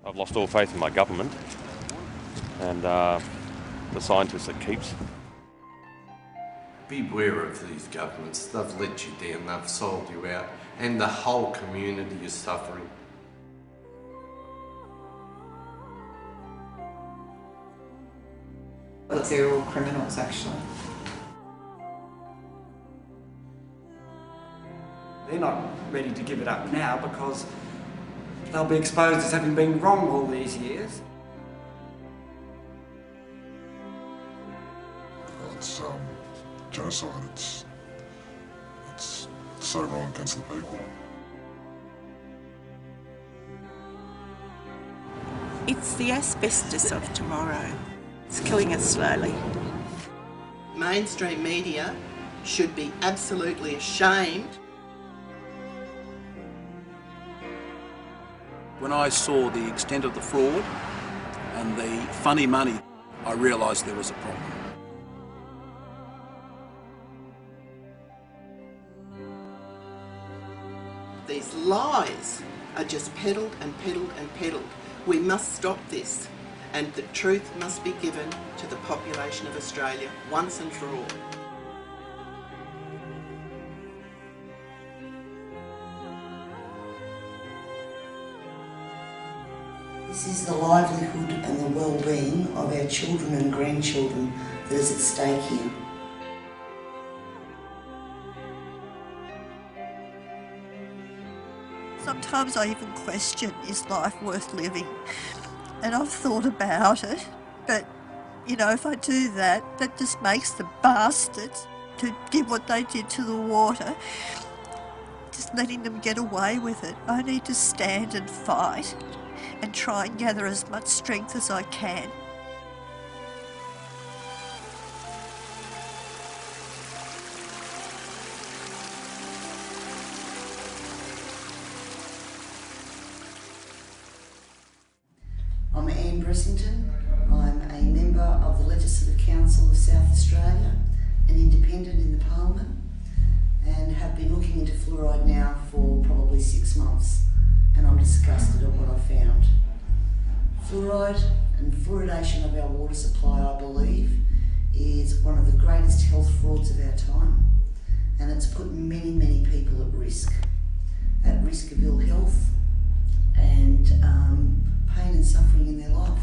I've lost all faith in my government and the scientists it keeps. Beware of these governments. They've let you down, they've sold you out, and the whole community is suffering. But they're all criminals, actually. They're not ready to give it up now because they'll be exposed as having been wrong all these years. It's genocide. It's so wrong against the people. It's the asbestos of tomorrow. It's killing us slowly. Mainstream media should be absolutely ashamed. When I saw the extent of the fraud and the funny money, I realised there was a problem. These lies are just peddled and peddled and peddled. We must stop this, and the truth must be given to the population of Australia once and for all. This is the livelihood and the well-being of our children and grandchildren that is at stake here. Sometimes I even question, is life worth living? And I've thought about it, but you know, if I do that, that just makes the bastards who did what they did to the water, just letting them get away with it. I need to stand and fight and try and gather as much strength as I can. I'm Anne Bressington. I'm a member of the Legislative Council of South Australia, an independent in the Parliament, and have been looking into fluoride now for probably 6 months, and I'm disgusted at what I found. Fluoride and fluoridation of our water supply, I believe, is one of the greatest health frauds of our time, and it's put many, many people at risk of ill health and pain and suffering in their life.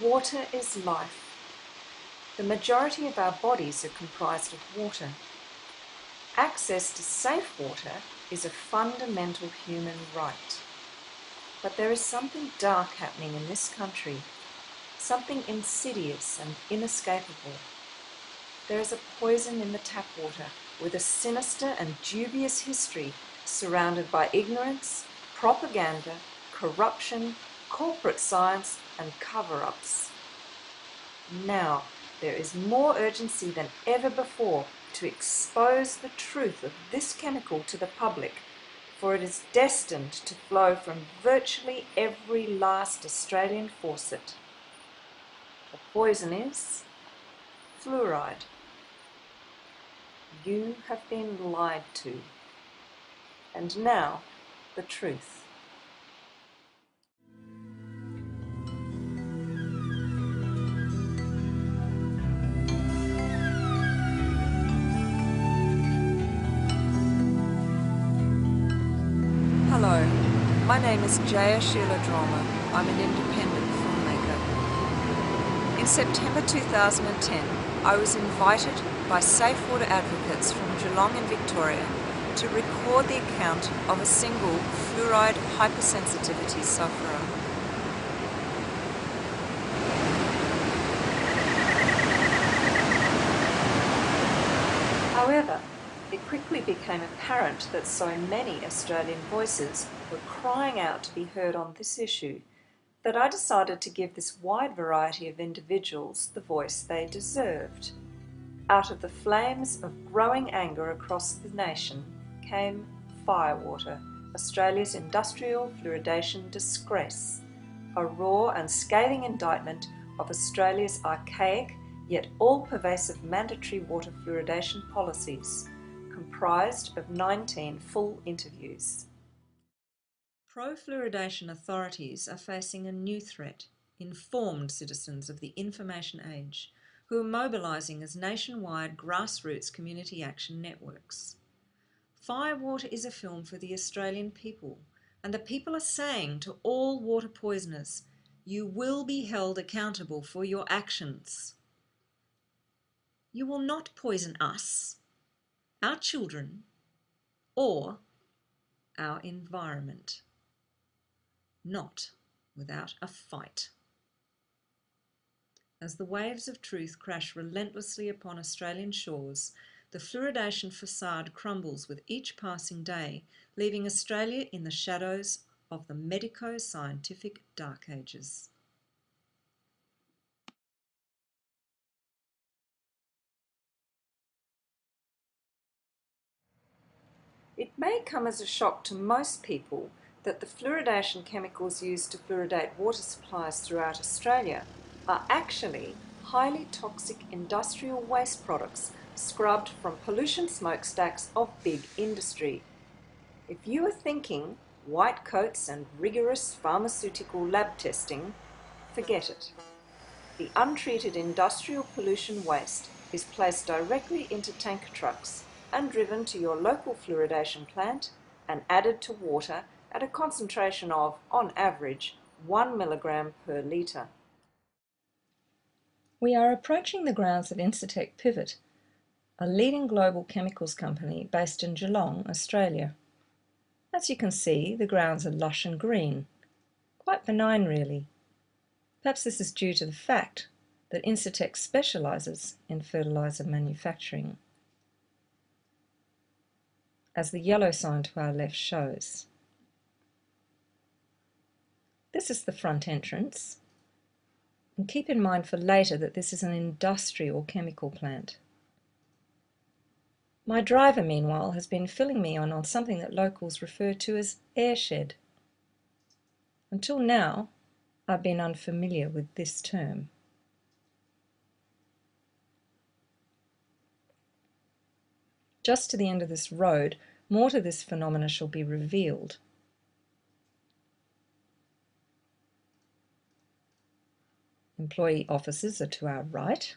Water is life. The majority of our bodies are comprised of water. Access to safe water is a fundamental human right. But there is something dark happening in this country, something insidious and inescapable. There is a poison in the tap water with a sinister and dubious history surrounded by ignorance, propaganda, corruption, corporate science and cover-ups. Now, there is more urgency than ever before to expose the truth of this chemical to the public, for it is destined to flow from virtually every last Australian faucet. The poison is fluoride. You have been lied to. And now, the truth. Hello, my name is Jaya Sheila Drama. I'm an independent filmmaker. In September 2010, I was invited by Safe Water advocates from Geelong in Victoria to record the account of a single fluoride hypersensitivity sufferer. However, it quickly became apparent that so many Australian voices were crying out to be heard on this issue that I decided to give this wide variety of individuals the voice they deserved. Out of the flames of growing anger across the nation came Firewater, Australia's industrial fluoridation disgrace, a raw and scathing indictment of Australia's archaic yet all-pervasive mandatory water fluoridation policies, comprised of 19 full interviews. Pro-fluoridation authorities are facing a new threat: informed citizens of the information age who are mobilising as nationwide grassroots community action networks. Firewater is a film for the Australian people, and the people are saying to all water poisoners, you will be held accountable for your actions. You will not poison us, our children, or our environment. Not without a fight. As the waves of truth crash relentlessly upon Australian shores, the fluoridation facade crumbles with each passing day, leaving Australia in the shadows of the medico-scientific dark ages. It may come as a shock to most people that the fluoridation chemicals used to fluoridate water supplies throughout Australia are actually highly toxic industrial waste products scrubbed from pollution smokestacks of big industry. If you are thinking white coats and rigorous pharmaceutical lab testing, forget it. The untreated industrial pollution waste is placed directly into tanker trucks and driven to your local fluoridation plant and added to water at a concentration of, on average, 1 milligram per litre. We are approaching the grounds of Incitec Pivot, a leading global chemicals company based in Geelong, Australia. As you can see, the grounds are lush and green. Quite benign, really. Perhaps this is due to the fact that Incitec specialises in fertiliser manufacturing, as the yellow sign to our left shows. This is the front entrance, and keep in mind for later that this is an industrial chemical plant. My driver, meanwhile, has been filling me on something that locals refer to as airshed. Until now, I've been unfamiliar with this term. Just to the end of this road, more to this phenomena shall be revealed. Employee offices are to our right.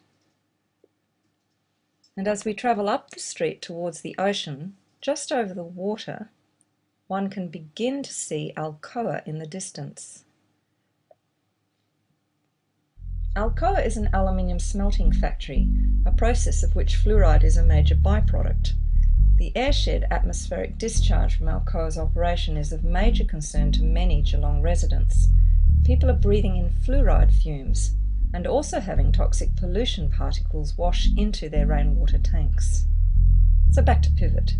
And as we travel up the street towards the ocean, just over the water, one can begin to see Alcoa in the distance. Alcoa is an aluminium smelting factory, a process of which fluoride is a major byproduct. The airshed atmospheric discharge from Alcoa's operation is of major concern to many Geelong residents. People are breathing in fluoride fumes and also having toxic pollution particles wash into their rainwater tanks. So back to Pivot.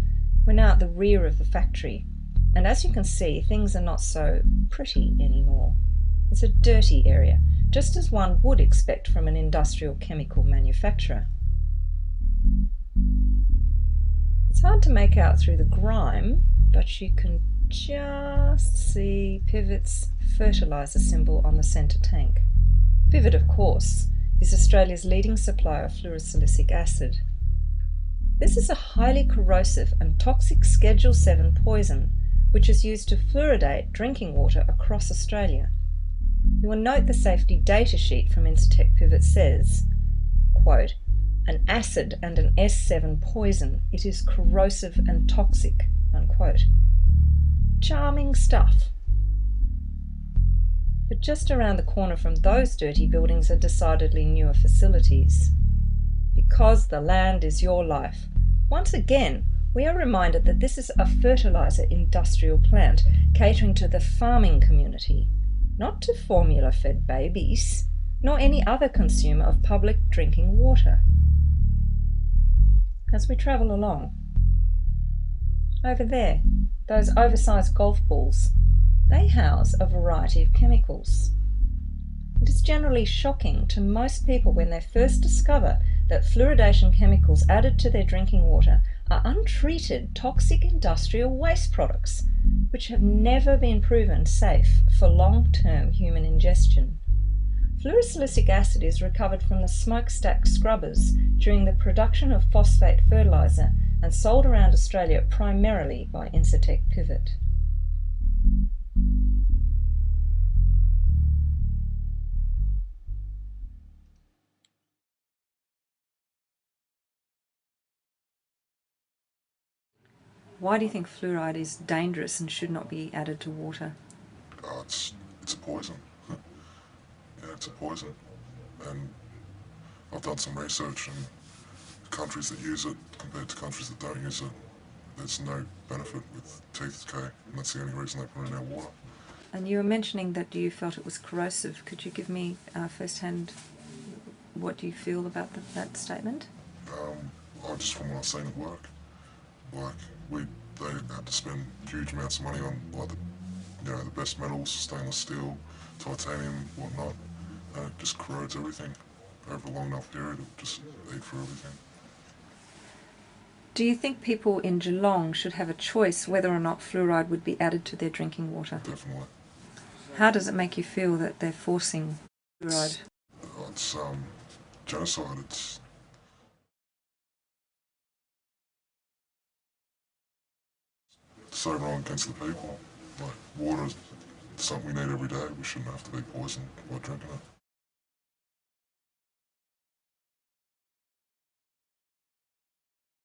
We're now at the rear of the factory, and as you can see, things are not so pretty anymore. It's a dirty area, just as one would expect from an industrial chemical manufacturer. It's hard to make out through the grime, but you can just see Pivot's fertiliser symbol on the centre tank. Pivot, of course, is Australia's leading supplier of fluorosilicic acid. This is a highly corrosive and toxic Schedule 7 poison, which is used to fluoridate drinking water across Australia. You will note the safety data sheet from Incitec Pivot says, quote, an acid and an S7 poison. It is corrosive and toxic, unquote. Charming stuff. But just around the corner from those dirty buildings are decidedly newer facilities. Because the land is your life. Once again, we are reminded that this is a fertiliser industrial plant catering to the farming community, not to formula-fed babies, nor any other consumer of public drinking water. As we travel along, over there, those oversized golf balls, they house a variety of chemicals. It is generally shocking to most people when they first discover that fluoridation chemicals added to their drinking water are untreated toxic industrial waste products, which have never been proven safe for long-term human ingestion. Fluorosilicic acid is recovered from the smokestack scrubbers during the production of phosphate fertiliser and sold around Australia primarily by Incitec Pivot. Why do you think fluoride is dangerous and should not be added to water? It's a poison. Yeah, it's a poison. And I've done some research, and countries that use it compared to countries that don't use it, there's no benefit with tooth decay, and that's the only reason they put it in our water. And you were mentioning that you felt it was corrosive. Could you give me firsthand what you feel about that statement? Just from what I've seen at work, they had to spend huge amounts of money on the best metals, stainless steel, titanium, whatnot, and it just corrodes everything. Over a long enough period, it would just eat for everything. Do you think people in Geelong should have a choice whether or not fluoride would be added to their drinking water? Definitely. How does it make you feel that they're forcing fluoride? It's genocide. It's so wrong against the people. Like, water is something we need every day. We shouldn't have to be poisoned by drinking it.